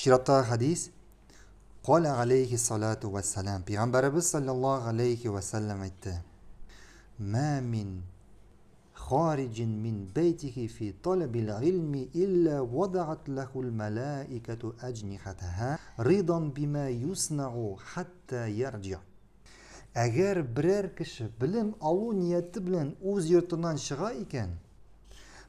Şirata hadis قال عليه الصلاة والسلام Peygamberimiz sallallahu aleyhi ve sellem etti. Ma min kharicin min beytihi fi talabil ilmi illa vada'at lehul melaiketu ecnihataha ridan bima yusna'u hatta yarci'. Eğer birer kişi bilim alu niyeti bilen o'z yurtidan çıga iken,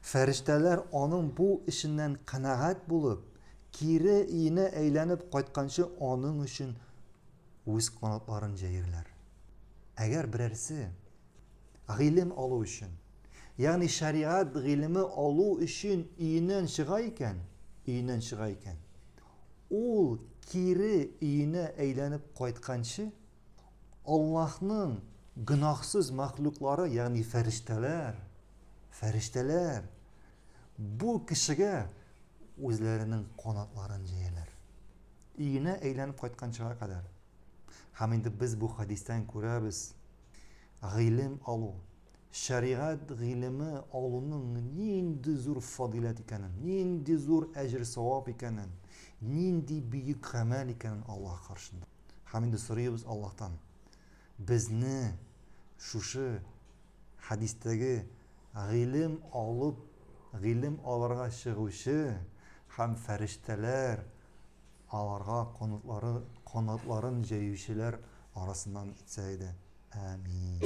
ferişteler onun bu işinden kanaat bulup, kiri iğne eğlenip qaytqancha onun için o'z qanotlarini jayirlar. Eğer birerisi ilim alu için, yani şeriat ilmi alu için iğnen çıga iken, o kiri iğne eğlenip qaytqancha Allah'ın günahsız mahlukları, yani ferişteler bu kişiye o'zlarining qanotlarini jayirlar. İğne eğlenip qaytqanchaga kadar. Hamda biz bu hadisdan ko'ramiz, ilim alu, shariat ilmi aluning nindi zo'r fazilat ekanini, nindi zo'r ajr savob ekanini, nindi buyuk amal ekanini Alloh qarshida. Hamda so'raymiz Allohdan, bizni shu hadisdagi ilim olib, ilim olarga chiquvchi ham farishtalar, alarga qanotlarini jayuvchilar orasidan etsaydi. Amin.